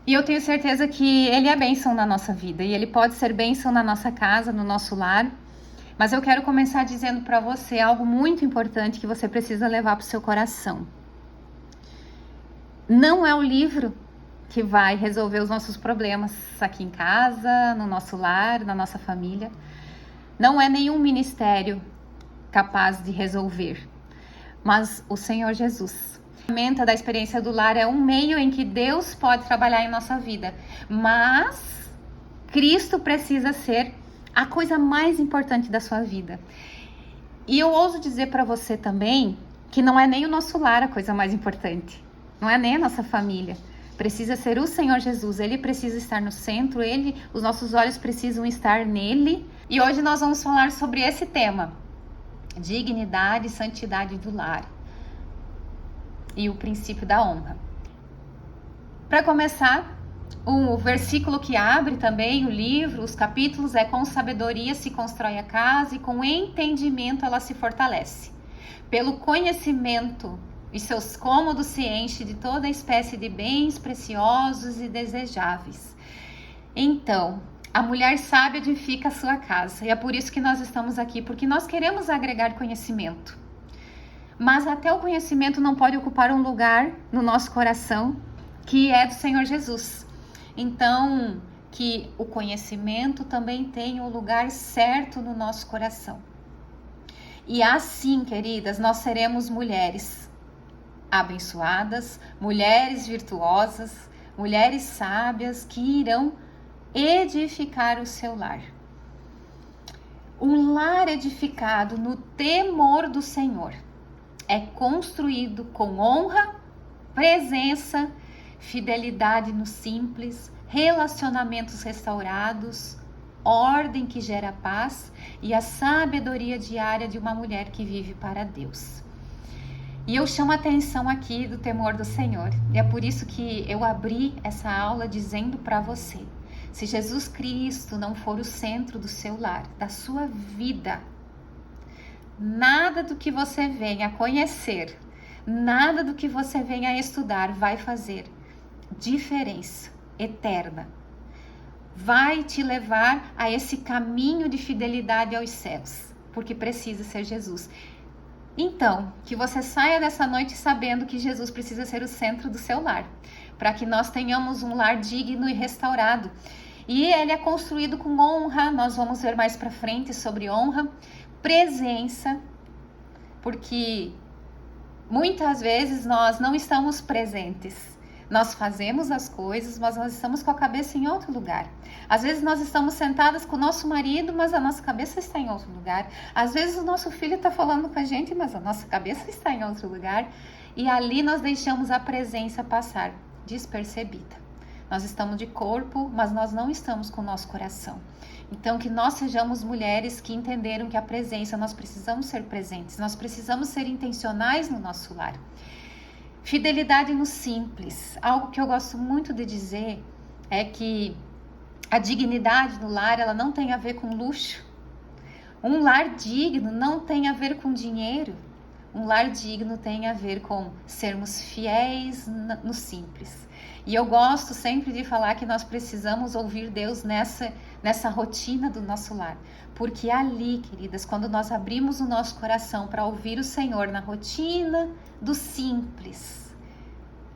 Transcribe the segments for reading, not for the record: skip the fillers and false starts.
E eu tenho certeza que Ele é bênção na nossa vida. E Ele pode ser bênção na nossa casa, no nosso lar. Mas eu quero começar dizendo para você algo muito importante que você precisa levar para o seu coração. Não é o livro que vai resolver os nossos problemas aqui em casa, no nosso lar, na nossa família. Não é nenhum ministério capaz de resolver, mas o Senhor Jesus. A ferramenta da experiência do lar é um meio em que Deus pode trabalhar em nossa vida, mas Cristo precisa ser a coisa mais importante da sua vida. E eu ouso dizer para você também que não é nem o nosso lar a coisa mais importante, não é nem a nossa família. Precisa ser o Senhor Jesus, Ele precisa estar no centro, os nossos olhos precisam estar nele. E hoje nós vamos falar sobre esse tema: dignidade e santidade do lar e o princípio da honra. Para começar, o versículo que abre também o livro, os capítulos, é: com sabedoria se constrói a casa e com entendimento ela se fortalece. Pelo conhecimento e seus cômodos se enche de toda espécie de bens preciosos e desejáveis. Então, a mulher sábia edifica a sua casa, e é por isso que nós estamos aqui, porque nós queremos agregar conhecimento. Mas até o conhecimento não pode ocupar um lugar no nosso coração que é do Senhor Jesus. Então, que o conhecimento também tenha o lugar certo no nosso coração. E assim, queridas, nós seremos mulheres abençoadas, mulheres virtuosas, mulheres sábias que irão edificar o seu lar. Um lar edificado no temor do Senhor é construído com honra, presença, fidelidade no simples, relacionamentos restaurados, ordem que gera paz e a sabedoria diária de uma mulher que vive para Deus. E eu chamo a atenção aqui do temor do Senhor. E é por isso que eu abri essa aula dizendo para você: se Jesus Cristo não for o centro do seu lar, da sua vida, nada do que você venha conhecer, nada do que você venha estudar vai fazer diferença eterna. Vai te levar a esse caminho de fidelidade aos céus, porque precisa ser Jesus. Então, que você saia dessa noite sabendo que Jesus precisa ser o centro do seu lar, para que nós tenhamos um lar digno e restaurado. E ele é construído com honra, nós vamos ver mais para frente sobre honra, presença, porque muitas vezes nós não estamos presentes. Nós fazemos as coisas, mas nós estamos com a cabeça em outro lugar. Às vezes nós estamos sentadas com o nosso marido, mas a nossa cabeça está em outro lugar. Às vezes o nosso filho está falando com a gente, mas a nossa cabeça está em outro lugar. E ali nós deixamos a presença passar despercebida. Nós estamos de corpo, mas nós não estamos com o nosso coração. Então, que nós sejamos mulheres que entenderam que a presença, nós precisamos ser presentes, nós precisamos ser intencionais no nosso lar. Fidelidade no simples. Algo que eu gosto muito de dizer é que a dignidade no lar, ela não tem a ver com luxo. Um lar digno não tem a ver com dinheiro. Um lar digno tem a ver com sermos fiéis no simples. E eu gosto sempre de falar que nós precisamos ouvir Deus nessa rotina do nosso lar. Porque ali, queridas, quando nós abrimos o nosso coração para ouvir o Senhor na rotina do simples,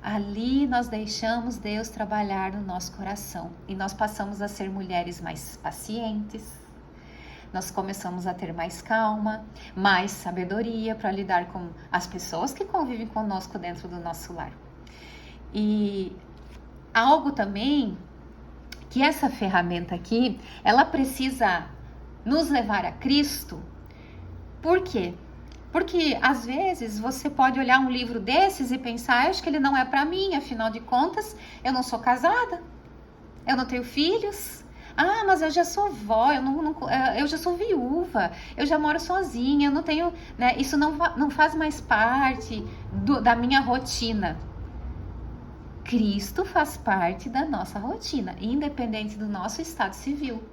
ali nós deixamos Deus trabalhar no nosso coração. E nós passamos a ser mulheres mais pacientes. Nós começamos a ter mais calma, mais sabedoria para lidar com as pessoas que convivem conosco dentro do nosso lar. E algo também que essa ferramenta aqui, ela precisa nos levar a Cristo. Por quê? Porque às vezes você pode olhar um livro desses e pensar: acho que ele não é para mim, afinal de contas, eu não sou casada, eu não tenho filhos. Ah, mas eu já sou vó, eu já sou viúva, eu já moro sozinha, eu não tenho, né? Isso não faz mais parte da minha rotina. Cristo faz parte da nossa rotina, independente do nosso estado civil,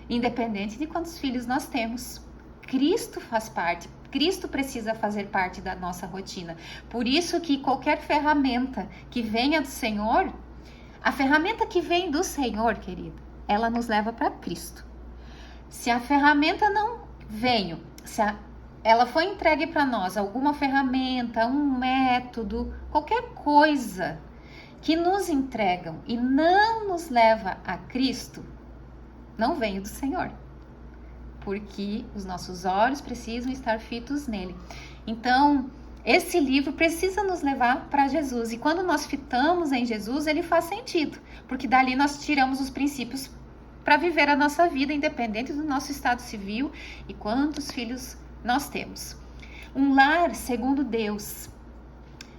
independente de quantos filhos nós temos. Cristo faz parte, Cristo precisa fazer parte da nossa rotina. Por isso que qualquer ferramenta que venha do Senhor, A ferramenta que vem do Senhor, querida, ela nos leva para Cristo. Se a ferramenta não veio, ela foi entregue para nós, alguma ferramenta, um método, qualquer coisa que nos entregam e não nos leva a Cristo, não veio do Senhor. Porque os nossos olhos precisam estar fitos nele. Então, esse livro precisa nos levar para Jesus. E quando nós fitamos em Jesus, ele faz sentido. Porque dali nós tiramos os princípios para viver a nossa vida, independente do nosso estado civil e quantos filhos nós temos. Um lar, segundo Deus,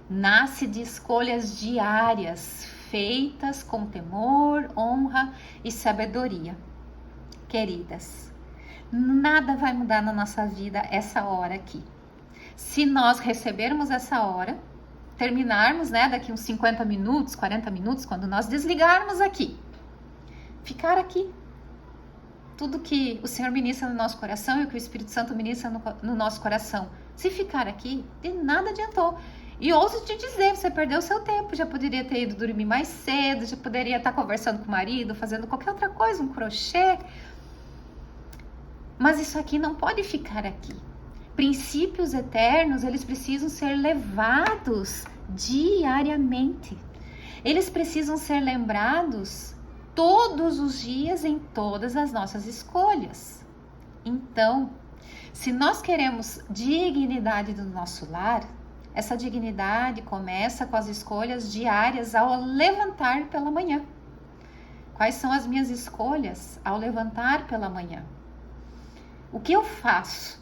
nasce de escolhas diárias, feitas com temor, honra e sabedoria. Queridas, nada vai mudar na nossa vida essa hora aqui. Se nós recebermos essa hora, terminarmos, daqui uns 50 minutos, 40 minutos, quando nós desligarmos aqui, ficar aqui. Tudo que o Senhor ministra no nosso coração e o que o Espírito Santo ministra no nosso coração, se ficar aqui, de nada adiantou. E ouso te dizer, você perdeu o seu tempo, já poderia ter ido dormir mais cedo, já poderia estar conversando com o marido, fazendo qualquer outra coisa, um crochê. Mas isso aqui não pode ficar aqui. Princípios eternos, eles precisam ser levados diariamente. Eles precisam ser lembrados todos os dias em todas as nossas escolhas. Então, se nós queremos dignidade do nosso lar, essa dignidade começa com as escolhas diárias ao levantar pela manhã. Quais são as minhas escolhas ao levantar pela manhã? O que eu faço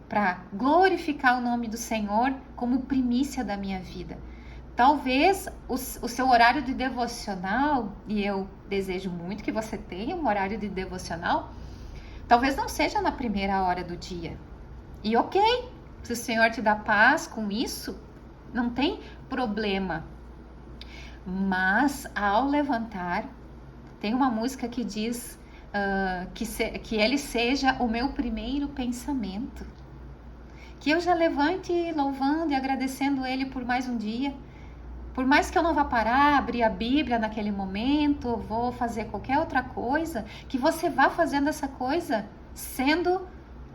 para glorificar o nome do Senhor como primícia da minha vida? Talvez o seu horário de devocional, e eu desejo muito que você tenha um horário de devocional, talvez não seja na primeira hora do dia. E ok, se o Senhor te dá paz com isso, não tem problema. Mas ao levantar, tem uma música que diz que ele seja o meu primeiro pensamento. Que eu já levante louvando e agradecendo ele por mais um dia. Por mais que eu não vá parar, abrir a Bíblia naquele momento, vou fazer qualquer outra coisa, que você vá fazendo essa coisa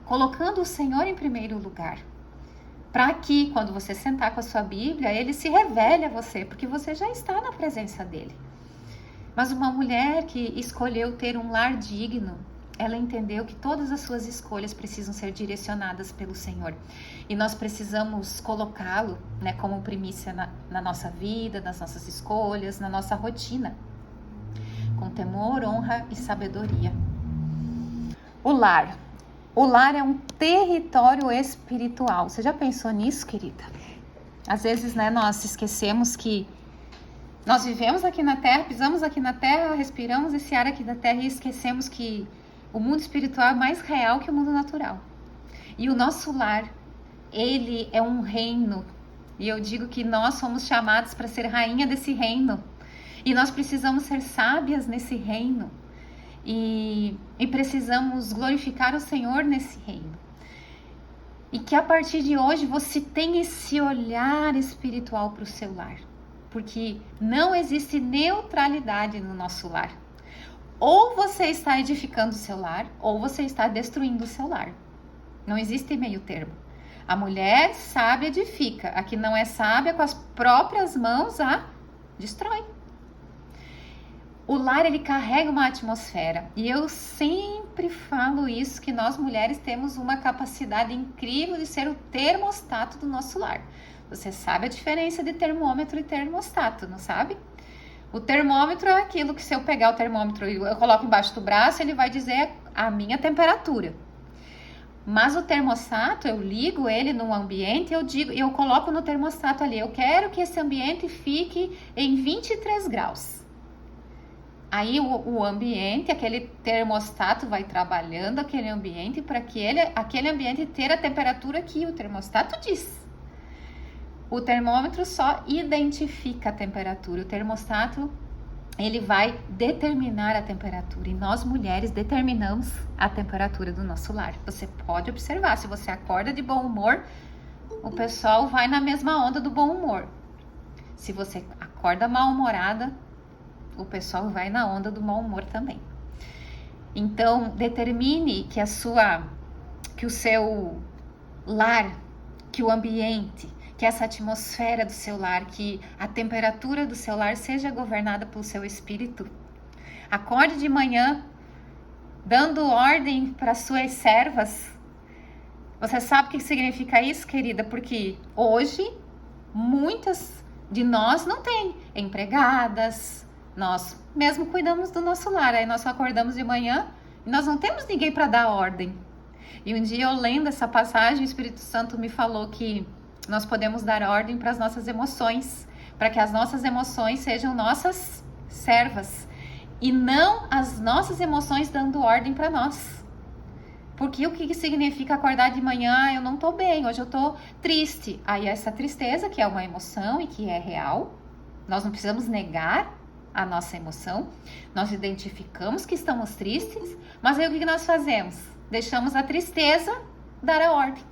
colocando o Senhor em primeiro lugar. Para que quando você sentar com a sua Bíblia, ele se revele a você, porque você já está na presença dele. Mas uma mulher que escolheu ter um lar digno, ela entendeu que todas as suas escolhas precisam ser direcionadas pelo Senhor. E nós precisamos colocá-lo, como primícia na nossa vida, nas nossas escolhas, na nossa rotina. Com temor, honra e sabedoria. O lar. O lar é um território espiritual. Você já pensou nisso, querida? Às vezes, nós esquecemos que nós vivemos aqui na Terra, pisamos aqui na Terra, respiramos esse ar aqui da Terra e esquecemos que o mundo espiritual é mais real que o mundo natural. E o nosso lar, ele é um reino. E eu digo que nós somos chamados para ser rainha desse reino. E nós precisamos ser sábias nesse reino. E precisamos glorificar o Senhor nesse reino. E que a partir de hoje você tenha esse olhar espiritual para o seu lar. Porque não existe neutralidade no nosso lar. Ou você está edificando o seu lar, ou você está destruindo o seu lar. Não existe meio termo. A mulher sábia edifica. A que não é sábia, com as próprias mãos, destrói. O lar, ele carrega uma atmosfera. E eu sempre falo isso, que nós mulheres temos uma capacidade incrível de ser o termostato do nosso lar. Você sabe a diferença de termômetro e termostato, não sabe? O termômetro é aquilo que, se eu pegar o termômetro e eu coloco embaixo do braço, ele vai dizer a minha temperatura. Mas o termostato, eu ligo ele num ambiente, eu coloco no termostato ali, eu quero que esse ambiente fique em 23 graus. Aí o ambiente, aquele termostato vai trabalhando aquele ambiente para que aquele ambiente ter a temperatura que o termostato diz. O termômetro só identifica a temperatura. O termostato, ele vai determinar a temperatura. E nós, mulheres, determinamos a temperatura do nosso lar. Você pode observar, se você acorda de bom humor, o pessoal vai na mesma onda do bom humor. Se você acorda mal-humorada, o pessoal vai na onda do mau humor também. Então, determine que o seu lar, que o ambiente, que essa atmosfera do seu lar, que a temperatura do seu lar seja governada pelo seu espírito. Acorde de manhã, dando ordem para suas servas. Você sabe o que significa isso, querida? Porque hoje, muitas de nós não têm empregadas, nós mesmo cuidamos do nosso lar, aí nós acordamos de manhã e nós não temos ninguém para dar ordem. E um dia eu lendo essa passagem, o Espírito Santo me falou que nós podemos dar ordem para as nossas emoções, para que as nossas emoções sejam nossas servas e não as nossas emoções dando ordem para nós. Porque o que significa acordar de manhã? Eu não tô bem, hoje eu tô triste. Aí essa tristeza, que é uma emoção e que é real, nós não precisamos negar a nossa emoção, nós identificamos que estamos tristes, mas aí o que nós fazemos? Deixamos a tristeza dar a ordem.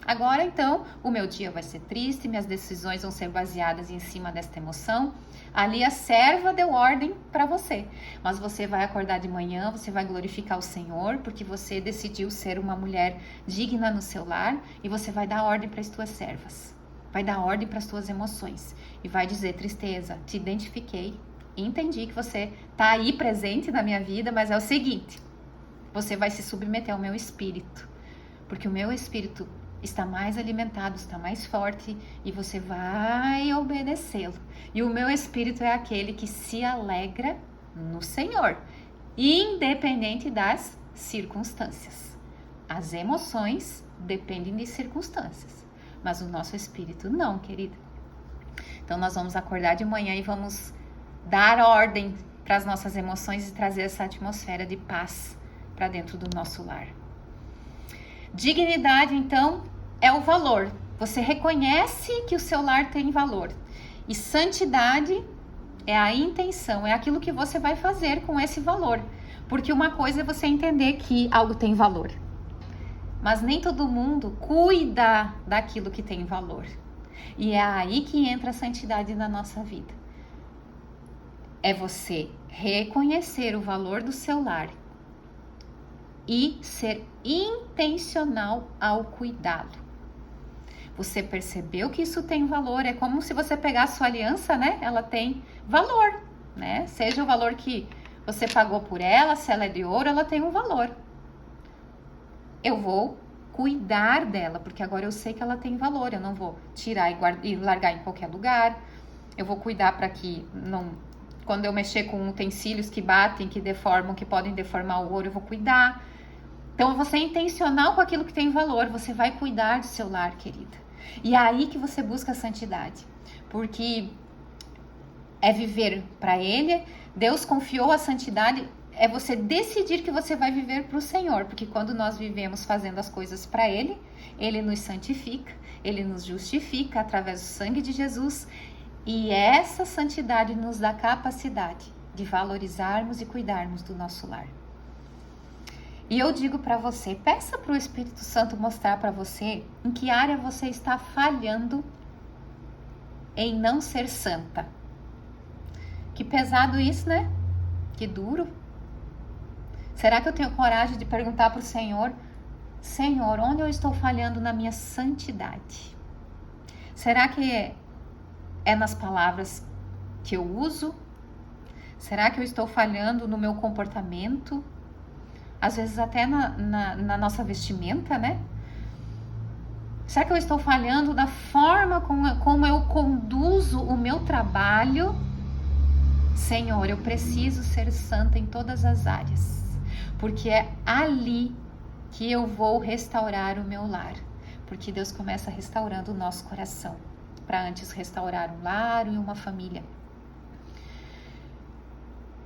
Agora, então, o meu dia vai ser triste, minhas decisões vão ser baseadas em cima desta emoção. Ali a serva deu ordem para você. Mas você vai acordar de manhã, você vai glorificar o Senhor, porque você decidiu ser uma mulher digna no seu lar e você vai dar ordem para as tuas servas. Vai dar ordem para as tuas emoções. E vai dizer, tristeza, te identifiquei, entendi que você está aí presente na minha vida, mas é o seguinte, você vai se submeter ao meu espírito. Porque o meu espírito está mais alimentado, está mais forte e você vai obedecê-lo. E o meu espírito é aquele que se alegra no Senhor, independente das circunstâncias. As emoções dependem de circunstâncias, mas o nosso espírito não, querida. Então nós vamos acordar de manhã e vamos dar ordem para as nossas emoções e trazer essa atmosfera de paz para dentro do nosso lar. Dignidade, então, é o valor. Você reconhece que o seu lar tem valor. E santidade é a intenção, é aquilo que você vai fazer com esse valor. Porque uma coisa é você entender que algo tem valor. Mas nem todo mundo cuida daquilo que tem valor. E é aí que entra a santidade na nossa vida. É você reconhecer o valor do seu lar e ser intencional ao cuidá-lo. Você percebeu que isso tem valor, é como se você pegar a sua aliança, né? Ela tem valor, né? Seja o valor que você pagou por ela, se ela é de ouro, ela tem um valor. Eu vou cuidar dela, porque agora eu sei que ela tem valor, eu não vou tirar e largar em qualquer lugar. Eu vou cuidar para que não... Quando eu mexer com utensílios que batem, que deformam, que podem deformar o ouro, eu vou cuidar. Então, você é intencional com aquilo que tem valor, você vai cuidar do seu lar, querida. E é aí que você busca a santidade, porque é viver para Ele. Deus confiou a santidade, é você decidir que você vai viver para o Senhor, porque quando nós vivemos fazendo as coisas para Ele, Ele nos santifica, Ele nos justifica através do sangue de Jesus, e essa santidade nos dá capacidade de valorizarmos e cuidarmos do nosso lar. E eu digo para você, peça para o Espírito Santo mostrar para você em que área você está falhando em não ser santa. Que pesado isso, né? Que duro. Será que eu tenho coragem de perguntar para o Senhor, Senhor, onde eu estou falhando na minha santidade? Será que é nas palavras que eu uso? Será que eu estou falhando no meu comportamento? Às vezes até na nossa vestimenta, né? Será que eu estou falhando da forma como eu conduzo o meu trabalho? Senhor, eu preciso ser santa em todas as áreas, porque é ali que eu vou restaurar o meu lar, porque Deus começa restaurando o nosso coração, para antes restaurar um lar e uma família.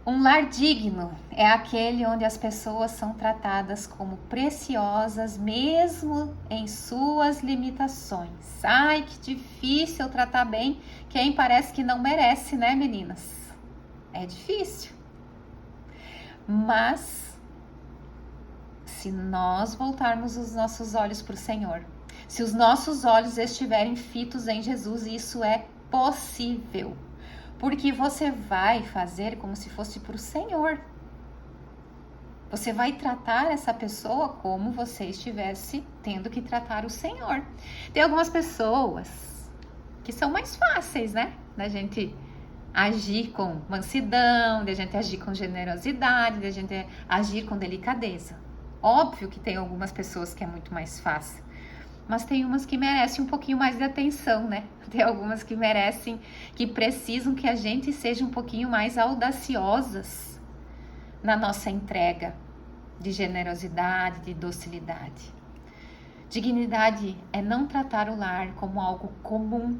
Um lar digno é aquele onde as pessoas são tratadas como preciosas, mesmo em suas limitações. Ai, que difícil tratar bem quem parece que não merece, né, meninas? É difícil. Mas, se nós voltarmos os nossos olhos para o Senhor, se os nossos olhos estiverem fitos em Jesus, isso é possível. Porque você vai fazer como se fosse para o Senhor. Você vai tratar essa pessoa como você estivesse tendo que tratar o Senhor. Tem algumas pessoas que são mais fáceis, né? Da gente agir com mansidão, da gente agir com generosidade, da gente agir com delicadeza. Óbvio que tem algumas pessoas que é muito mais fácil, mas tem umas que merecem um pouquinho mais de atenção, né? Tem algumas que merecem, que precisam que a gente seja um pouquinho mais audaciosas na nossa entrega de generosidade, de docilidade. Dignidade é não tratar o lar como algo comum,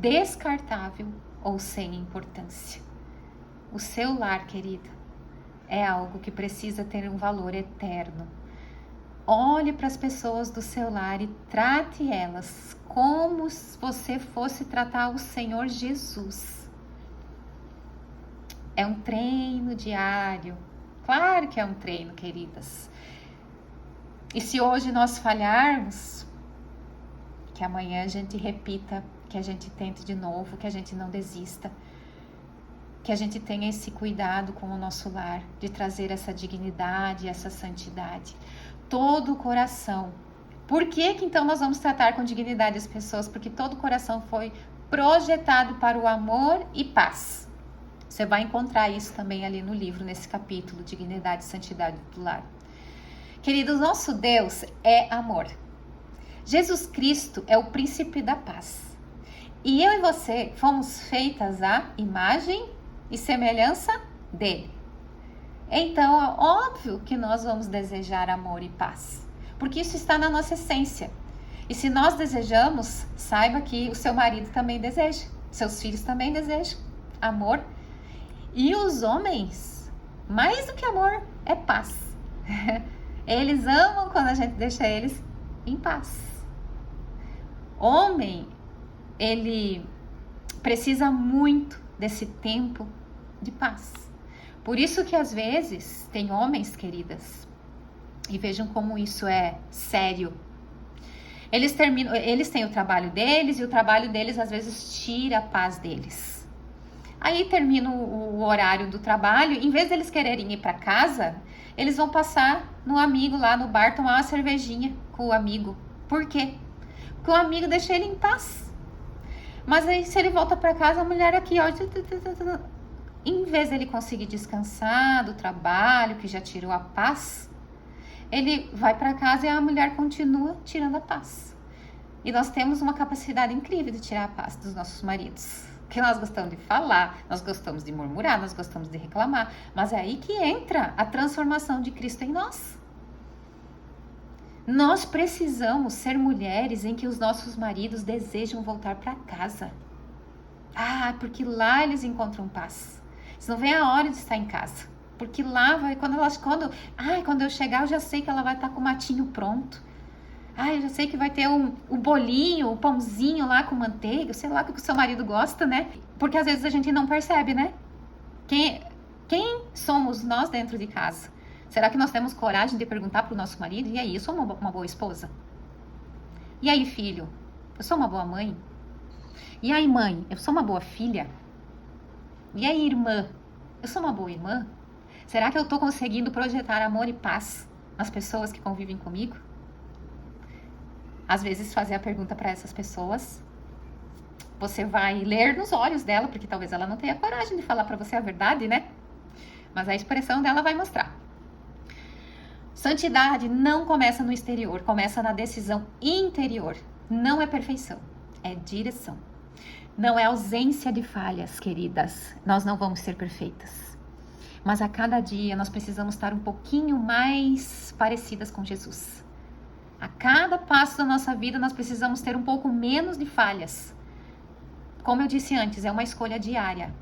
descartável ou sem importância. O seu lar, querida, é algo que precisa ter um valor eterno. Olhe para as pessoas do seu lar e trate elas como se você fosse tratar o Senhor Jesus. É um treino diário. Claro que é um treino, queridas. E se hoje nós falharmos, que amanhã a gente repita, que a gente tente de novo, que a gente não desista, que a gente tenha esse cuidado com o nosso lar, de trazer essa dignidade, essa santidade. Todo o coração. Por que então nós vamos tratar com dignidade as pessoas? Porque todo o coração foi projetado para o amor e paz. Você vai encontrar isso também ali no livro, nesse capítulo, Dignidade e Santidade do Lar. Queridos, nosso Deus é amor. Jesus Cristo é o príncipe da paz. E eu e você fomos feitas à imagem e semelhança dele. Então, é óbvio que nós vamos desejar amor e paz, porque isso está na nossa essência. E se nós desejamos, saiba que o seu marido também deseja, seus filhos também desejam amor. E os homens, mais do que amor, é paz. Eles amam quando a gente deixa eles em paz. Homem, ele precisa muito desse tempo de paz. Por isso que às vezes tem homens, queridas, e vejam como isso é sério. Eles têm o trabalho deles e o trabalho deles às vezes tira a paz deles. Aí termina o horário do trabalho, em vez deles quererem ir para casa, eles vão passar no amigo lá no bar, tomar uma cervejinha com o amigo. Por quê? Porque o amigo deixa ele em paz. Mas aí se ele volta para casa, a mulher aqui, ó, em vez dele conseguir descansar do trabalho, que já tirou a paz, ele vai para casa e a mulher continua tirando a paz. E nós temos uma capacidade incrível de tirar a paz dos nossos maridos. Que nós gostamos de falar, nós gostamos de murmurar, nós gostamos de reclamar, mas é aí que entra a transformação de Cristo em nós. Nós precisamos ser mulheres em que os nossos maridos desejam voltar para casa. Porque lá eles encontram paz. Senão vem a hora de estar em casa. Porque lá vai, quando eu chegar, eu já sei que ela vai estar com o matinho pronto. Eu já sei que vai ter o bolinho, o pãozinho lá com manteiga, sei lá o que o seu marido gosta, né? Porque às vezes a gente não percebe, né? Quem somos nós dentro de casa? Será que nós temos coragem de perguntar para o nosso marido? E aí, eu sou uma boa esposa? E aí, filho? Eu sou uma boa mãe? E aí, mãe? Eu sou uma boa filha? E aí, irmã? Eu sou uma boa irmã? Será que eu estou conseguindo projetar amor e paz nas pessoas que convivem comigo? Às vezes, fazer a pergunta para essas pessoas, você vai ler nos olhos dela, porque talvez ela não tenha coragem de falar para você a verdade, né? Mas a expressão dela vai mostrar. Santidade não começa no exterior, começa na decisão interior. Não é perfeição, é direção. Não é ausência de falhas, queridas. Nós não vamos ser perfeitas. Mas a cada dia nós precisamos estar um pouquinho mais parecidas com Jesus. A cada passo da nossa vida nós precisamos ter um pouco menos de falhas. Como eu disse antes, é uma escolha diária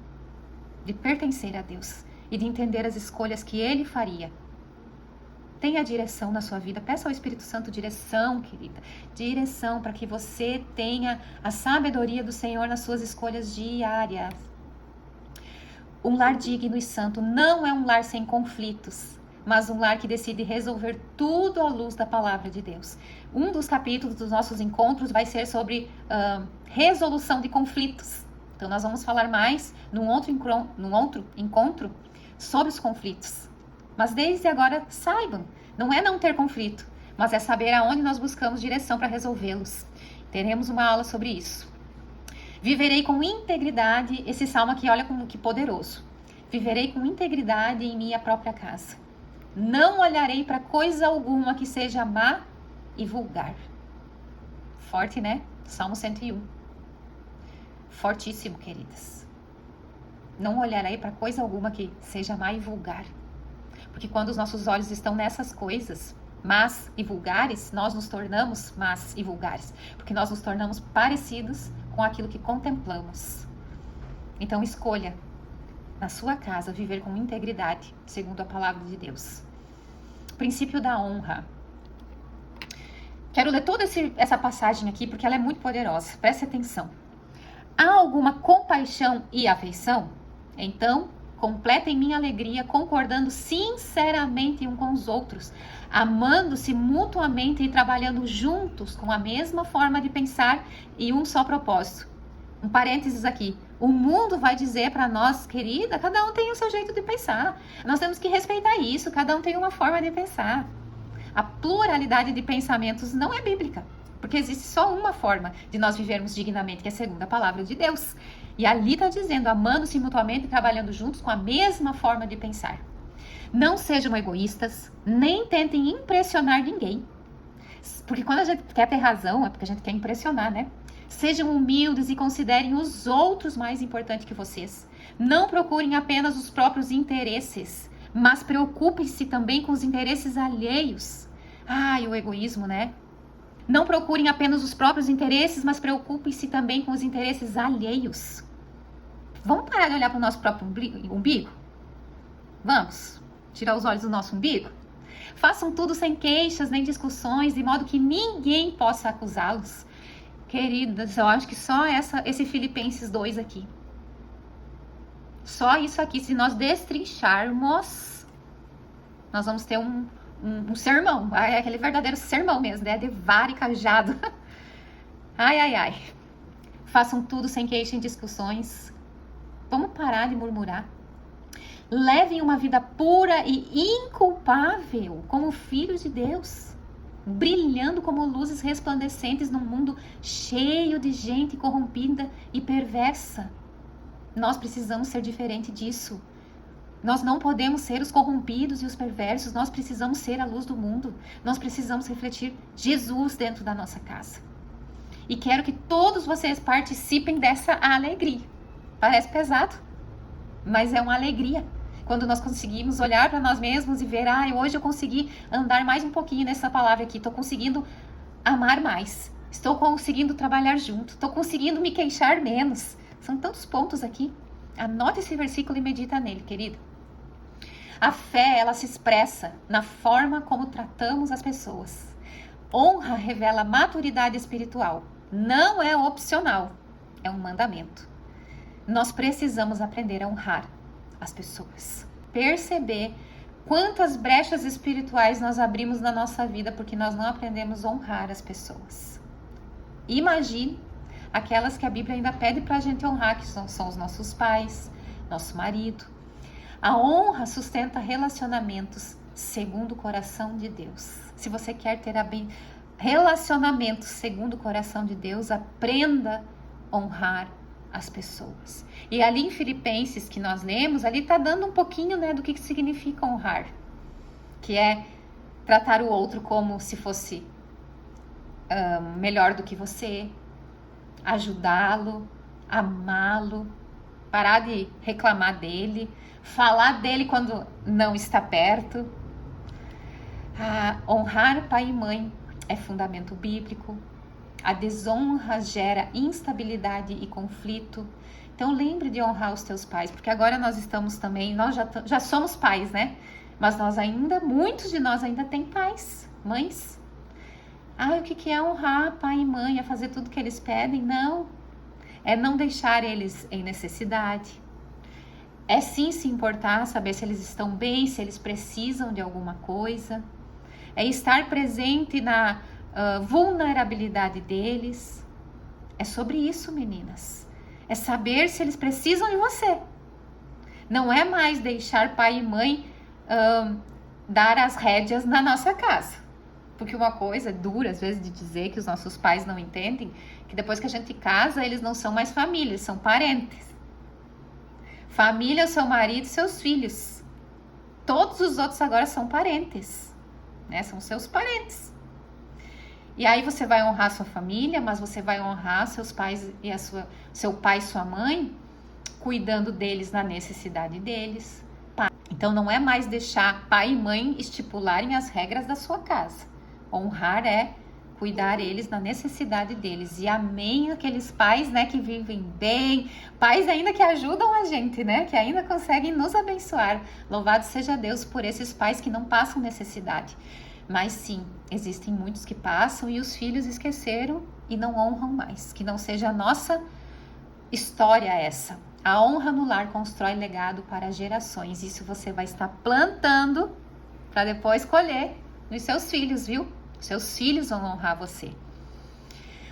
de pertencer a Deus e de entender as escolhas que Ele faria. Tenha direção na sua vida, peça ao Espírito Santo direção, querida. Direção para que você tenha a sabedoria do Senhor nas suas escolhas diárias. Um lar digno e santo não é um lar sem conflitos, mas um lar que decide resolver tudo à luz da palavra de Deus. Um dos capítulos dos nossos encontros vai ser sobre resolução de conflitos. Então nós vamos falar mais num outro encontro sobre os conflitos. Mas desde agora saibam, não é não ter conflito, mas é saber aonde nós buscamos direção para resolvê-los. Teremos uma aula sobre isso. Viverei com integridade, esse salmo aqui, olha como que poderoso. Viverei com integridade em minha própria casa. Não olharei para coisa alguma que seja má e vulgar. Forte, né? Salmo 101. Fortíssimo, queridas. Não olharei para coisa alguma que seja má e vulgar. Porque quando os nossos olhos estão nessas coisas más e vulgares, nós nos tornamos más e vulgares. Porque nós nos tornamos parecidos com aquilo que contemplamos. Então escolha, na sua casa, viver com integridade, segundo a palavra de Deus. Princípio da honra. Quero ler toda essa passagem aqui, porque ela é muito poderosa. Preste atenção. Há alguma compaixão e afeição? Então, completem minha alegria, concordando sinceramente um com os outros, amando-se mutuamente e trabalhando juntos com a mesma forma de pensar e um só propósito. Um parênteses aqui. O mundo vai dizer para nós, querida, cada um tem o seu jeito de pensar. Nós temos que respeitar isso, cada um tem uma forma de pensar. A pluralidade de pensamentos não é bíblica, porque existe só uma forma de nós vivermos dignamente, que é segundo a palavra de Deus. E ali está dizendo, amando-se mutuamente e trabalhando juntos com a mesma forma de pensar. Não sejam egoístas, nem tentem impressionar ninguém. Porque quando a gente quer ter razão, é porque a gente quer impressionar, né? Sejam humildes e considerem os outros mais importantes que vocês. Não procurem apenas os próprios interesses, mas preocupem-se também com os interesses alheios. Ai, o egoísmo, né? Não procurem apenas os próprios interesses, mas preocupem-se também com os interesses alheios. Vamos parar de olhar para o nosso próprio umbigo? Vamos tirar os olhos do nosso umbigo? Façam tudo sem queixas nem discussões, de modo que ninguém possa acusá-los. Queridas, eu acho que só esse Filipenses 2 aqui. Só isso aqui, se nós destrincharmos, nós vamos ter um sermão. É aquele verdadeiro sermão mesmo, né? De vara e cajado. Ai, ai, ai. Façam tudo sem queixa e discussões. Vamos parar de murmurar. Levem uma vida pura e inculpável, como filhos de Deus, brilhando como luzes resplandecentes num mundo cheio de gente corrompida e perversa. Nós precisamos ser diferente disso. Nós não podemos ser os corrompidos e os perversos, nós precisamos ser a luz do mundo. Nós precisamos refletir Jesus dentro da nossa casa. E quero que todos vocês participem dessa alegria. Parece pesado, mas é uma alegria. Quando nós conseguimos olhar para nós mesmos e ver, hoje eu consegui andar mais um pouquinho nessa palavra aqui, estou conseguindo amar mais, estou conseguindo trabalhar junto, estou conseguindo me queixar menos. São tantos pontos aqui. Anota esse versículo e medita nele, querido. A fé, ela se expressa na forma como tratamos as pessoas. Honra revela maturidade espiritual. Não é opcional, é um mandamento. Nós precisamos aprender a honrar as pessoas. Perceber quantas brechas espirituais nós abrimos na nossa vida porque nós não aprendemos a honrar as pessoas. Imagine aquelas que a Bíblia ainda pede para a gente honrar, que são os nossos pais, nosso marido. A honra sustenta relacionamentos segundo o coração de Deus. Se você quer ter relacionamentos segundo o coração de Deus, aprenda a honrar as pessoas. E ali em Filipenses que nós lemos, ali está dando um pouquinho, né, do que significa honrar, que é tratar o outro como se fosse melhor do que você, ajudá-lo, amá-lo, parar de reclamar dele, falar dele quando não está perto. Honrar pai e mãe é fundamento bíblico. A desonra gera instabilidade e conflito. Então lembre de honrar os teus pais, porque agora nós estamos também, nós já somos pais, né? Mas muitos de nós ainda têm pais, mães. O que é honrar pai e mãe? É fazer tudo que eles pedem? Não. É não deixar eles em necessidade. É sim se importar, saber se eles estão bem, se eles precisam de alguma coisa. É estar presente na vulnerabilidade deles. É sobre isso, meninas. É saber se eles precisam de você. Não é mais deixar pai e mãe dar as rédeas na nossa casa. Porque uma coisa dura, às vezes, de dizer que os nossos pais não entendem, que depois que a gente casa, eles não são mais família, são parentes. Família é o seu marido e seus filhos. Todos os outros agora são parentes, né? São seus parentes. E aí você vai honrar sua família, mas você vai honrar seus pais e seu pai e sua mãe, cuidando deles na necessidade deles. Então não é mais deixar pai e mãe estipularem as regras da sua casa. Honrar é cuidar eles na necessidade deles. E amém aqueles pais, né, que vivem bem, pais ainda que ajudam a gente, né, que ainda conseguem nos abençoar. Louvado seja Deus por esses pais que não passam necessidade. Mas sim, existem muitos que passam e os filhos esqueceram e não honram mais. Que não seja a nossa história essa. A honra no lar constrói legado para gerações. Isso você vai estar plantando para depois colher nos seus filhos, viu? Seus filhos vão honrar você.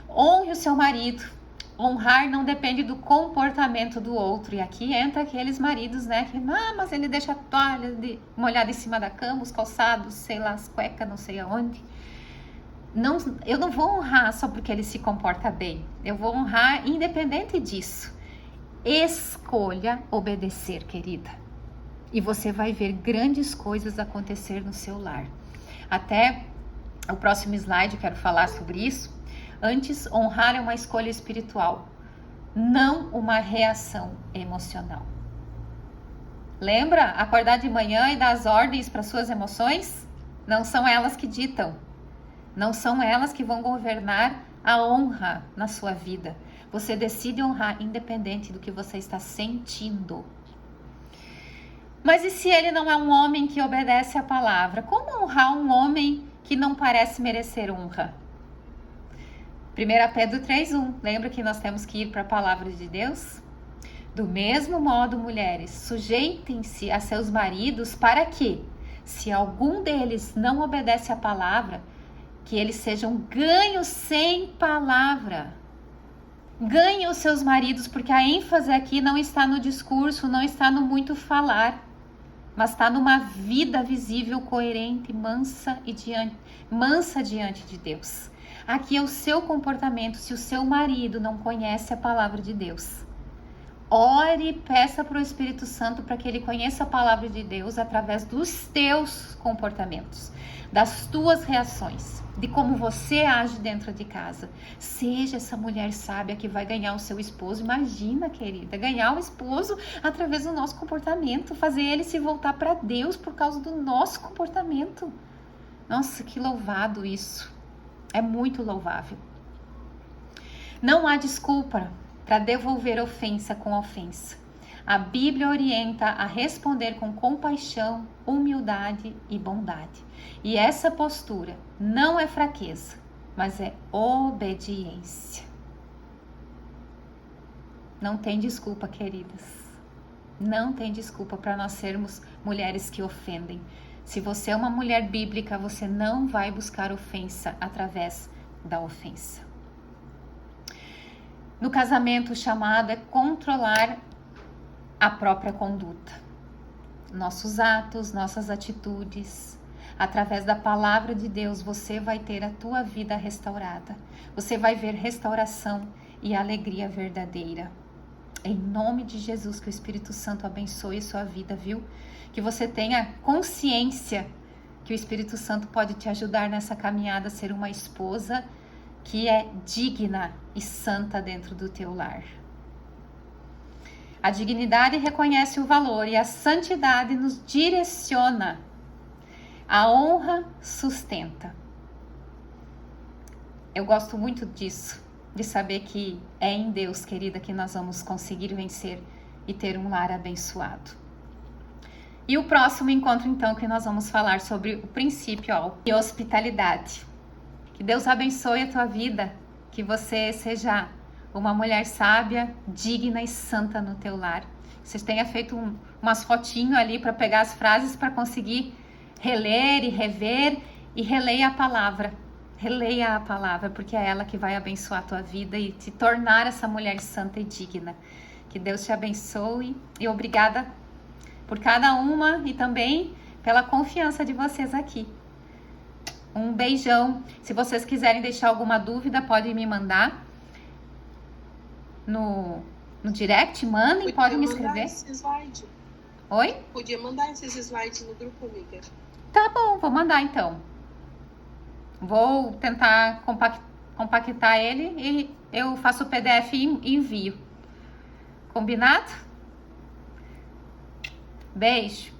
Honre o seu marido. Honrar não depende do comportamento do outro. E aqui entra aqueles maridos, né? Que, mas ele deixa a toalha molhada em cima da cama, os calçados, sei lá, as cuecas, não sei aonde. Não, eu não vou honrar só porque ele se comporta bem. Eu vou honrar independente disso. Escolha obedecer, querida. E você vai ver grandes coisas acontecer no seu lar. Até o próximo slide eu quero falar sobre isso. Antes, honrar é uma escolha espiritual, não uma reação emocional. Lembra? Acordar de manhã e dar as ordens para suas emoções? Não são elas que ditam. Não são elas que vão governar a honra na sua vida. Você decide honrar independente do que você está sentindo. Mas e se ele não é um homem que obedece à palavra? Como honrar um homem que não parece merecer honra? 1 Pedro 3:1. Lembra que nós temos que ir para a palavra de Deus? Do mesmo modo, mulheres, sujeitem-se a seus maridos para que, se algum deles não obedece à palavra, que eles sejam ganhos sem palavra. Ganhe os seus maridos, porque a ênfase aqui não está no discurso, não está no muito falar, mas está numa vida visível, coerente, mansa diante de Deus. Aqui é o seu comportamento. Se o seu marido não conhece a palavra de Deus, ore e peça para o Espírito Santo para que ele conheça a palavra de Deus através dos teus comportamentos, das tuas reações, de como você age dentro de casa. Seja essa mulher sábia que vai ganhar o seu esposo. Imagina, querida, ganhar o esposo através do nosso comportamento, fazer ele se voltar para Deus por causa do nosso comportamento. Nossa, que louvado isso. É muito louvável. Não há desculpa para devolver ofensa com ofensa. A Bíblia orienta a responder com compaixão, humildade e bondade. E essa postura não é fraqueza, mas é obediência. Não tem desculpa, queridas. Não tem desculpa para nós sermos mulheres que ofendem. Se você é uma mulher bíblica, você não vai buscar ofensa através da ofensa. No casamento, o chamado é controlar a própria conduta, nossos atos, nossas atitudes. Através da palavra de Deus, você vai ter a tua vida restaurada. Você vai ver restauração e alegria verdadeira. Em nome de Jesus, que o Espírito Santo abençoe sua vida, viu? Que você tenha consciência que o Espírito Santo pode te ajudar nessa caminhada a ser uma esposa que é digna e santa dentro do teu lar. A dignidade reconhece o valor e a santidade nos direciona. A honra sustenta. Eu gosto muito disso, de saber que é em Deus, querida, que nós vamos conseguir vencer e ter um lar abençoado. E o próximo encontro, então, que nós vamos falar sobre o princípio de hospitalidade. Que Deus abençoe a tua vida, que você seja uma mulher sábia, digna e santa no teu lar. Você tenha feito umas fotinhos ali para pegar as frases para conseguir reler e rever, e releia a palavra Releia a palavra, porque é ela que vai abençoar a tua vida e te tornar essa mulher santa e digna. Que Deus te abençoe e obrigada por cada uma e também pela confiança de vocês aqui. Um beijão. Se vocês quiserem deixar alguma dúvida, podem me mandar no direct, mandem, podem me escrever. Esse slide. Oi? Podia mandar esses slides no grupo, amiga. Tá bom, vou mandar então. Vou tentar compactar ele e eu faço o PDF e envio. Combinado? Beijo.